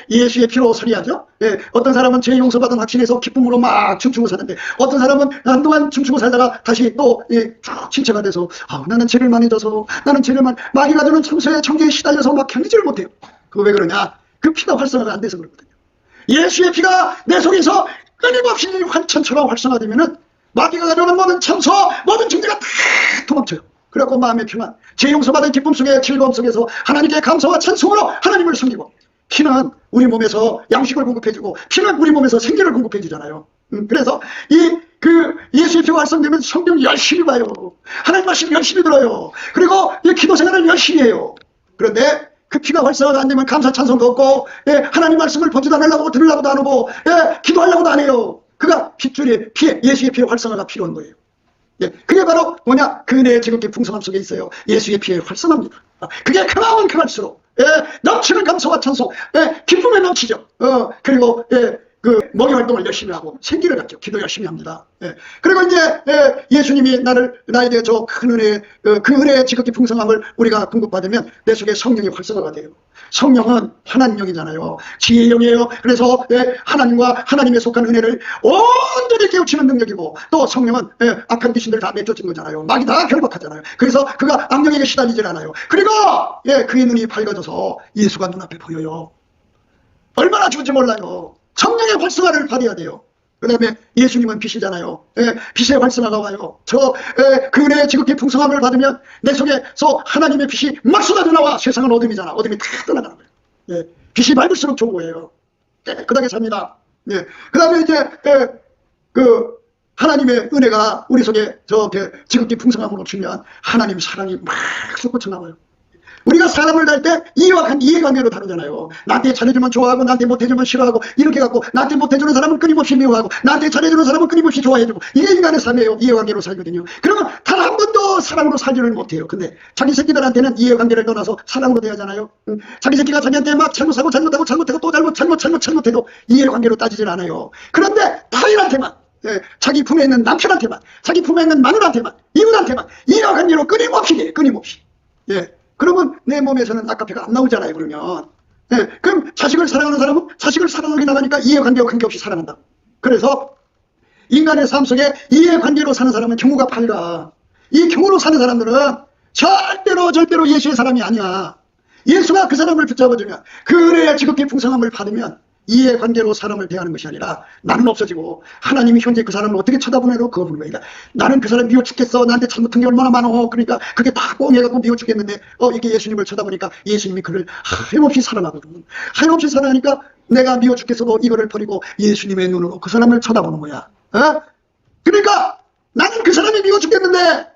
예수의 피로 서리하죠. 어떤 사람은 죄 용서받은 확신에서 기쁨으로 막 춤추고 사는데 어떤 사람은 한동안 춤추고 살다가 다시 또 침체가 돼서 나는 죄를 많이 져서 나는 죄를 마귀가 주는 청소에 청계에 시달려서 막 견디지를 못해요. 그거 왜 그러냐? 그 피가 활성화가 안 돼서 그렇거든요. 예수의 피가 내 속에서 끊임없이 환천처럼 활성화되면은 마귀가 가져오는 모든 참소 모든 증제가 다 도망쳐요. 그래갖고 마음의 평안, 죄 용서받은 기쁨 속에 즐거움 속에서 하나님께 감사와 찬송으로 하나님을 섬기고, 피는 우리 몸에서 양식을 공급해주고 피는 우리 몸에서 생기를 공급해주잖아요. 그래서 예수의 피가 활성되면 성경 열심히 봐요. 하나님 말씀 열심히 들어요. 그리고 이 기도 생활을 열심히 해요. 그런데 그 피가 활성화가 안 되면 감사 찬송도 없고 하나님 말씀을 보지도 않으려고 들으려고도 안 하고 기도하려고도 안 해요. 그가 핏줄이 피에 예수의 피의 활성화가 필요한 거예요. 그게 바로 뭐냐? 그 은혜의 지극히 풍성함 속에 있어요. 예수의 피의 활성화입니다. 그게 그만큼 클수록 넘치는 감사와 찬송, 기쁨에 넘치죠. 그리고 그 목의 활동을 열심히 하고 생기를 갖죠. 기도 열심히 합니다. 그리고 이제 예수님이 나에게 저 큰 은혜, 그 은혜의 지극히 풍성함을 우리가 공급받으면 내 속에 성령이 활성화가 돼요. 성령은 하나님 영이잖아요. 지혜의 영이에요. 그래서 하나님과 하나님에 속한 은혜를 온전히 깨우치는 능력이고, 또 성령은 악한 귀신들 다 내쫓은 거잖아요. 마귀 다 결박하잖아요. 그래서 그가 악령에게 시달리질 않아요. 그리고 그의 눈이 밝아져서 예수가 눈앞에 보여요. 얼마나 좋은지 몰라요. 성령의 활성화를 받아야 돼요. 그 다음에 예수님은 빛이잖아요. 빛의 활성화가 와요. 그 은혜의 지극히 풍성함을 받으면 내 속에서 하나님의 빛이 막 쏟아져 나와. 세상은 어둠이잖아. 어둠이 다 떠나가는 거예요. 빛이 밝을수록 좋은 거예요. 깨끗하게 삽니다. 그 다음에 이제 하나님의 은혜가 우리 속에 지극히 풍성함으로 주면 하나님 사랑이 막 솟구쳐 나와요. 우리가 사람을 다룰 때 이해관계로 다루잖아요. 나한테 잘해주면 좋아하고 나한테 못해주면 싫어하고 이렇게 갖고, 나한테 못해주는 사람은 끊임없이 미워하고 나한테 잘해주는 사람은 끊임없이 좋아해주고, 이게 인간의 삶이에요. 이해관계로 살거든요. 그러면 단 한 번도 사랑으로 살지를 못해요. 근데 자기 새끼들한테는 이해관계를 떠나서 사랑으로 대하잖아요. 자기 새끼가 자기한테 막 잘못하고 잘못하고 잘못하고 또 잘못해도 이해관계로 따지질 않아요. 그런데 타인한테만, 자기 품에 있는 남편한테만, 자기 품에 있는 마누라한테만, 이웃한테만 이해관계로 끊임없이 돼요. 끊임없이. 그러면 내 몸에서는 아까페가 안 나오잖아요. 그러면 그럼 자식을 사랑하는 사람은 자식을 사랑하게 나가니까 이해관계와 관계없이 사랑한다. 그래서 인간의 삶 속에 이해관계로 사는 사람은 경우가 밝아. 이 경우로 사는 사람들은 절대로 예수의 사람이 아니야. 예수가 그 사람을 붙잡아주면, 그 은혜의 지극히 풍성함을 받으면 이해관계로 사람을 대하는 것이 아니라 나는 없어지고, 하나님이 현재 그 사람을 어떻게 쳐다보내도 그거 보는 거야. 그러니까 나는 그 사람 미워 죽겠어. 나한테 잘못한 게 얼마나 많어. 그러니까 그게 다 꽁해갖고 미워 죽겠는데 이게 예수님을 쳐다보니까 예수님이 그를 하염없이 사랑하거든. 하염없이 사랑하니까 내가 미워 죽겠어도 이거를 버리고 예수님의 눈으로 그 사람을 쳐다보는 거야. 그러니까 나는 그 사람이 미워 죽겠는데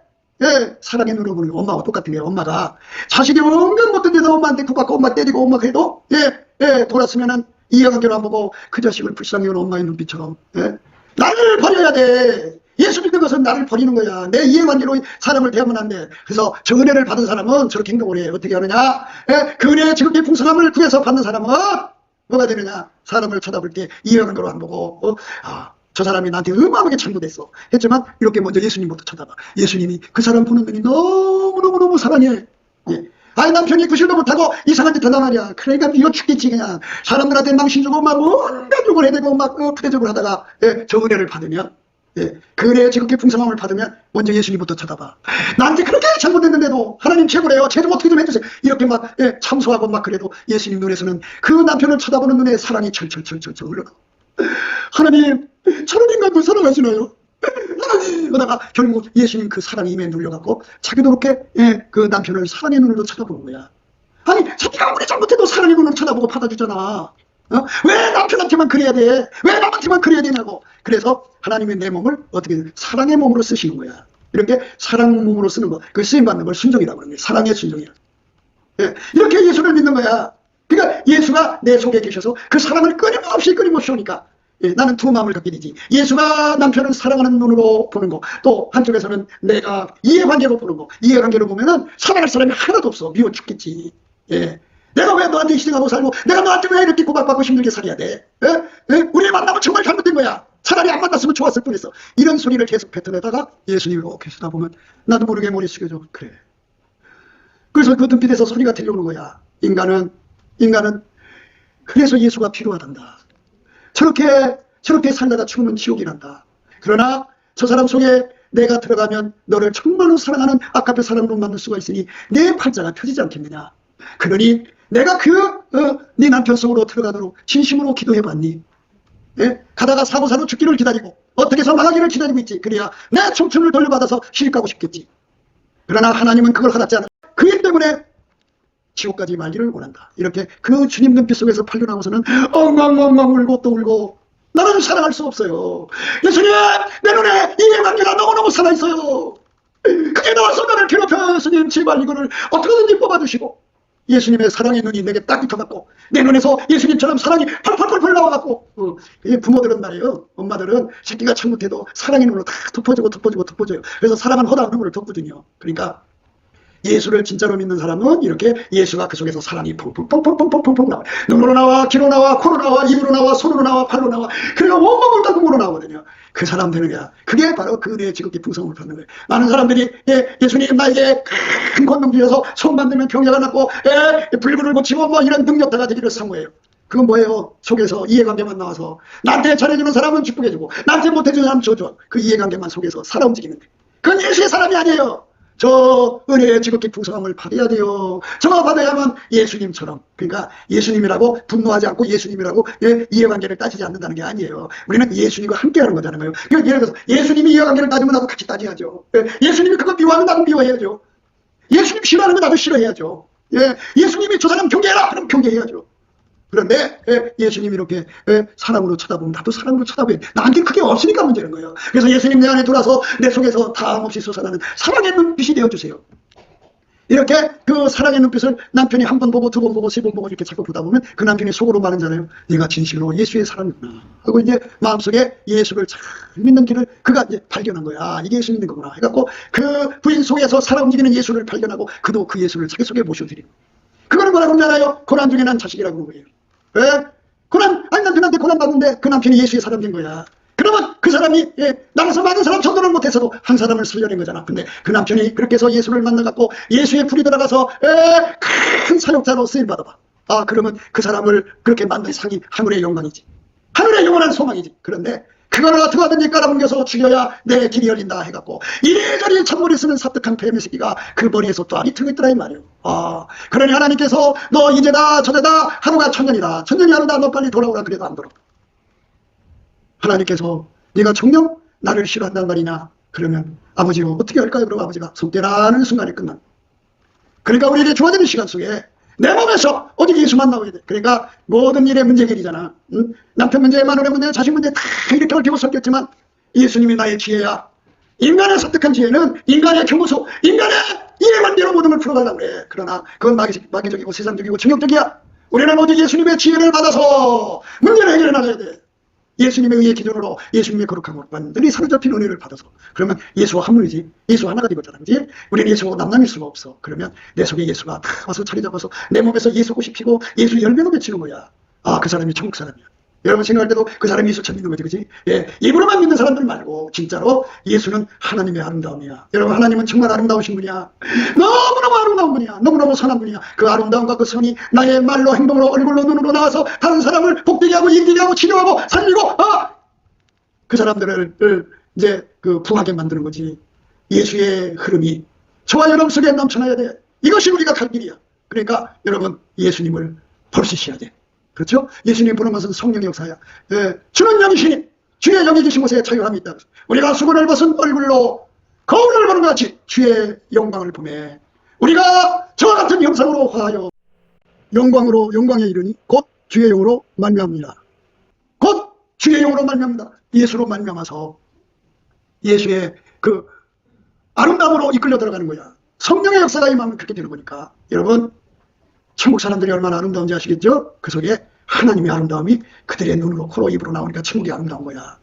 사랑의 눈으로 보는 거야. 엄마와 똑같은 거예요. 엄마가 자식이 온갖 못된 데서 엄마한테 국받고 엄마 때리고 엄마 그래도 돌았으면은 이해관계로 안 보고 그 자식을 불쌍히 여는 엄마의 눈빛처럼 나를 버려야 돼. 예수 믿는 것은 나를 버리는 거야. 내 이해관계로 사람을 대하면 안 돼. 그래서 저 은혜를 받은 사람은 저렇게 행동을 해. 어떻게 하느냐? 그 은혜의 지극히 풍성함을 구해서 받는 사람은 뭐가 되느냐? 사람을 쳐다볼 때 이해관계로 안 보고 저 사람이 나한테 어마어마하게 잘못했어 했지만 이렇게 먼저 예수님부터 쳐다봐. 예수님이 그 사람 보는 눈이 너무너무 사랑해. 아이 남편이 구실도 못하고 이상한 짓 한단 말이야. 그러니까 미워 죽겠지. 그냥 사람들한테 망신 주고 막 온갖 욕을 해대고 막 푸대접을 하다가 저 은혜를 받으면, 그 은혜의 지극히 풍성함을 받으면 먼저 예수님부터 쳐다봐. 나한테 그렇게 잘못했는데도 하나님 최고래요. 죄 좀 어떻게 좀 해주세요. 이렇게 막 참소하고 막 그래도 예수님 눈에서는 그 남편을 쳐다보는 눈에 사랑이 철철철철 흘러가. 하나님 저런 인간도 사랑하시나요? 하나님 그러다가 결국 예수님 그 사랑의 힘에 눌려갖고 자기도 그렇게 그 남편을 사랑의 눈으로 쳐다보는 거야. 아니 자기가 아무리 잘못해도 사랑의 눈으로 쳐다보고 받아주잖아. 왜 남편한테만 그래야 돼? 왜 남한테만 그래야 되냐고. 그래서 하나님의 내 몸을 어떻게 사랑의 몸으로 쓰시는 거야. 이렇게 사랑 몸으로 쓰는 거, 그 쓰임받는 걸 순종이라고 하는 거예요. 사랑의 순종이야. 예, 이렇게 예수를 믿는 거야. 그러니까 예수가 내 속에 계셔서 그 사랑을 끊임없이 오니까 예, 나는 두 마음을 갖게 되지. 예수가 남편을 사랑하는 눈으로 보는 거, 또 한쪽에서는 내가 이해관계로 보는 거. 이해관계로 보면은 사랑할 사람이 하나도 없어. 미워 죽겠지. 예. 내가 왜 너한테 희생하고 살고, 내가 너한테 왜 이렇게 고박받고 힘들게 살아야 돼? 예? 예? 우리 만나면 정말 잘못된 거야. 차라리 안 만났으면 좋았을 뻔했어. 이런 소리를 계속 뱉어내다가 예수님이 계시다 보면 나도 모르게 머리 숙여줘. 그래. 그래서 그 눈빛에서 소리가 들려오는 거야. 인간은 그래서 예수가 필요하단다. 저렇게 살다가 죽으면 지옥이란다. 그러나 저 사람 속에 내가 들어가면 너를 정말로 사랑하는 아까의 사랑으로 만들 수가 있으니 내 팔자가 펴지지 않겠느냐. 그러니 내가 네 남편 속으로 들어가도록 진심으로 기도해봤니? 예? 가다가 사고사로 죽기를 기다리고 어떻게 해서 망하기를 기다리고 있지. 그래야 내 청춘을 돌려받아서 시집 가고 싶겠지. 그러나 하나님은 그걸 허락지 않아. 그 일 때문에 지옥까지 말기를 원한다. 이렇게 그 주님 눈빛 속에서 팔려나와서는 엉엉엉엉 울고 또 울고 나는 사랑할 수 없어요. 예수님, 내 눈에 이해관계가 너무너무 살아있어요. 그게 나와서 나를 괴롭혀요. 예수님, 제발 이거를 어떻게든지 뽑아주시고. 예수님의 사랑의 눈이 내게 딱 붙어갖고 내 눈에서 예수님처럼 사랑이 펄펄펄펄 나와갖고 부모들은 말이에요. 엄마들은 새끼가 잘못해도 사랑의 눈으로 다 덮어주고 그래서 사랑은 허다한 눈물을 덮거든요. 그러니까 예수를 진짜로 믿는 사람은 이렇게 예수가 그 속에서 사랑이 펑펑펑펑펑펑 나와. 눈으로 나와, 귀로 나와, 코로 나와, 입으로 나와, 손으로 나와, 발로 나와. 그리고 온몸을 다 눈으로 나오거든요. 그 사람 되는 거야. 그게 바로 그의 지극히 풍성을 받는 거예요. 많은 사람들이 예수님 나에게 큰 권능 주셔서 손 만들면 병자가 낫고 불구를 고치고 뭐 이런 능력자가 되기를 사모해요. 그건 뭐예요? 속에서 이해관계만 나와서 나한테 잘해주는 사람은 기쁘게 주고 나한테 못해주는 사람은 줘줘. 그 이해관계만 속에서 살아 움직이는 거예요. 그건 예수의 사람이 아니에요. 저 은혜의 지극히 풍성함을 받아야 돼요. 저거 받아야만 예수님처럼. 그러니까 예수님이라고 분노하지 않고 예수님이라고 이해관계를 따지지 않는다는 게 아니에요. 우리는 예수님과 함께하는 거잖아요. 그러니까 예를 들어서 예수님이 이해관계를 따지면 나도 같이 따져야죠. 예수님이 그거 미워하면 나도 미워해야죠. 예수님 싫어하는 거 나도 싫어해야죠. 예수님이 저 사람 경계해라 그럼 경계해야죠. 그런데 예수님이 이렇게 사랑으로 쳐다보면 나도 사랑으로 쳐다보면 나한테 그게 없으니까 문제는 거예요. 그래서 예수님 내 안에 들어와서 내 속에서 다함없이 솟아나는 사랑의 눈빛이 되어주세요. 이렇게 그 사랑의 눈빛을 남편이 한 번 보고 두 번 보고 세 번 보고 이렇게 자꾸 보다 보면 그 남편이 속으로 말하잖아요. 네가 진실로 예수의 사랑이구나 하고 이제 마음속에 예수를 잘 믿는 길을 그가 이제 발견한 거야. 아, 이게 예수 믿는 거구나 해갖고 그 부인 속에서 살아 움직이는 예수를 발견하고 그도 그 예수를 자기 속에 모셔드리고 그거는 뭐라고 하잖아요. 고난 중에 난 자식이라고 하는 거예요. 왜? 고난, 아니 남편한테 고난 받는데 그 남편이 예수의 사람 된 거야. 그러면 그 사람이 나가서 많은 사람 전도를 못해서도 한 사람을 살려낸 거잖아. 근데 그 남편이 그렇게 해서 예수를 만나갖고 예수의 불이 들어가서 큰 사역자로 쓰임받아봐. 아 그러면 그 사람을 그렇게 만든 상이 하늘의 영광이지. 하늘의 영원한 소망이지. 그런데 그거를 어떻게 하든지 깔아뭉겨서 죽여야 내 길이 열린다 해갖고 이리저리 찬물이 쓰는 사뜩한 뱀의 새끼가 그 머리에서 또 알이 트고 있더라 이 말이에요. 아 그러니 하나님께서 너 이제다 저제다 하루가 천년이다. 천년이 하루다. 너 빨리 돌아오라 그래도 안 돌아. 하나님께서 네가 정녕 나를 싫어한단 말이냐. 그러면 아버지가 어떻게 할까요? 그러고 아버지가 손대라는 순간에 끝난. 그러니까 우리에게 주어지는 시간 속에 내 몸에서 오직 예수만 나오게 돼. 그러니까 모든 일의 문제 해결이잖아. 응? 남편 문제, 마누라 문제, 자식 문제 다 이렇게 얽히고 섞였지만 예수님이 나의 지혜야. 인간의 설득한 지혜는 인간의 경고소, 인간의 이해관계로 모든 걸 풀어가려고 그래. 그러나 그건 마귀적이고 세상적이고 정욕적이야. 우리는 오직 예수님의 지혜를 받아서 문제를 해결해 나가야 돼. 예수님의 의의 기준으로 예수님의 거룩함으로 완전히 사로잡힌 은혜를 받아서 그러면 예수와 한 물이지. 예수 하나가 되거잖아. 그지? 우리는 예수하고 남남일 수가 없어. 그러면 내 속에 예수가 다 와서 자리 잡아서 내 몸에서 예수 꽃이 피고 예수 열매가 맺히는 거야. 아, 그 사람이 천국 사람이야. 여러분 생각할 때도 그 사람이 예수처럼 믿는 거지. 그지? 입으로만 믿는 사람들 말고 진짜로 예수는 하나님의 아름다움이야. 여러분 하나님은 정말 아름다우신 분이야. 너무너무 아름다운 분이야. 너무너무 선한 분이야. 그 아름다움과 그 선이 나의 말로 행동으로 얼굴로 눈으로 나와서 다른 사람을 복되게 하고 이기게 하고 치료하고 살리고 그 사람들을 이제 그 부하게 만드는 거지. 예수의 흐름이 저와 여러분 속에 넘쳐나야 돼. 이것이 우리가 갈 길이야. 그러니까 여러분 예수님을 벌시셔야 돼. 그렇죠? 예수님 보는 것은 성령의 역사야. 주는 영이시니 주의 영이 계신 곳에 자유함이 있다. 우리가 수건을 벗은 얼굴로 거울을 보는 것 같이 주의 영광을 보매 우리가 저와 같은 형상으로 화하여 영광에 이르니 곧 주의 영으로 말미암습니다. 곧 주의 영으로 말미암다. 예수로 말미암아서 예수의 그 아름다움으로 이끌려 들어가는 거야. 성령의 역사가 임하면 그렇게 되는 거니까. 여러분, 천국 사람들이 얼마나 아름다운지 아시겠죠? 그 속에 하나님의 아름다움이 그들의 눈으로, 코로, 입으로 나오니까 천국이 아름다운 거야.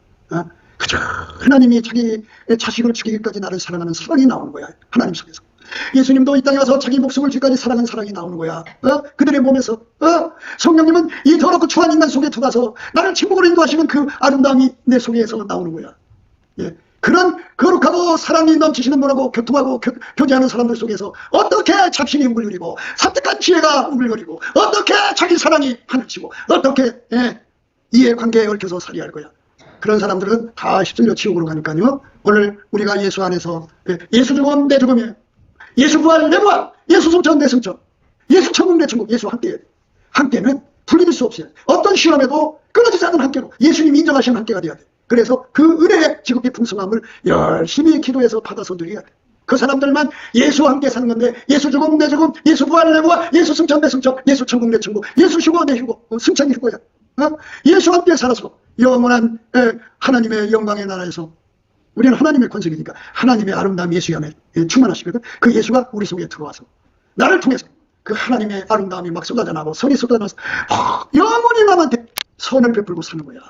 그저 하나님이 자기 자식을 죽이기까지 나를 사랑하는 사랑이 나오는 거야. 하나님 속에서. 예수님도 이 땅에 와서 자기 목숨을 주기까지 사랑하는 사랑이 나오는 거야. 그들의 몸에서. 성령님은 이 더럽고 추한 인간 속에 들어가서 나를 천국으로 인도하시는 그 아름다움이 내 속에서 나오는 거야. 예. 그런 거룩하고 사랑이 넘치시는 분하고 교통하고 교제하는 사람들 속에서 어떻게 잡신이 웅글거리고 산뜻한 지혜가 웅글거리고 어떻게 자기 사랑이 하늘치고 어떻게 이해관계에 얽혀서 살아야 할 거야. 그런 사람들은 다 휩쓸려 지옥으로 가니까요. 오늘 우리가 예수 안에서 예수 죽음 내 죽음이에요. 예수 부활 내 부활, 예수 승천 내 승천, 예수 천국 내 천국, 예수 함께. 함께는 분리될 수 없어요. 어떤 시험에도 끊어지지 않는 함께로 예수님이 인정하시는 함께가 돼야 돼. 그래서 그 은혜의 지극히 풍성함을 열심히 기도해서 받아서 누려야 돼. 그 사람들만 예수와 함께 사는 건데 예수 죽음 내 죽음, 예수 부활 내 부활, 예수 승천 내 승천, 예수 천국 내 천국, 예수 휴거 내 휴거, 승천이 휴거야. 예수와 함께 살아서 영원한 하나님의 영광의 나라에서 우리는 하나님의 권속이니까 하나님의 아름다움 예수 안에 충만하시거든. 그 예수가 우리 속에 들어와서 나를 통해서 그 하나님의 아름다움이 막 쏟아져나고 선이 쏟아져나서 영원히 남한테 선을 베풀고 사는 거야.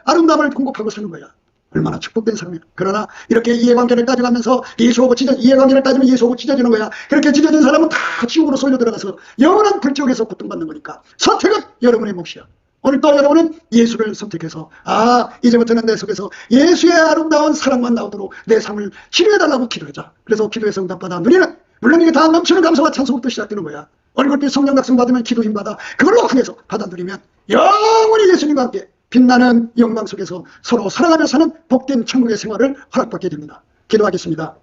아름다움을 공급하고 사는 거야. 얼마나 축복된 사람이야. 그러나 이렇게 이해관계를 따져가면서 예수하고 이해관계를 따지면 예수하고 찢어지는 거야. 그렇게 찢어진 사람은 다 지옥으로 쏠려 들어가서 영원한 불지옥에서 고통받는 거니까 선택은 여러분의 몫이야. 오늘 또 여러분은 예수를 선택해서 이제부터는 내 속에서 예수의 아름다운 사랑만 나오도록 내 삶을 치료해달라고 기도하자. 그래서 기도에서 응답받아 누리는 물론 이게 다 넘치는 감사와 찬송부터 시작되는 거야. 얼굴빛 성령 각성 받으면 기도 힘 받아. 그걸로 통해서 받아들이면 영원히 예수님과 함께 빛나는 영광 속에서 서로 사랑하며 사는 복된 천국의 생활을 허락받게 됩니다. 기도하겠습니다.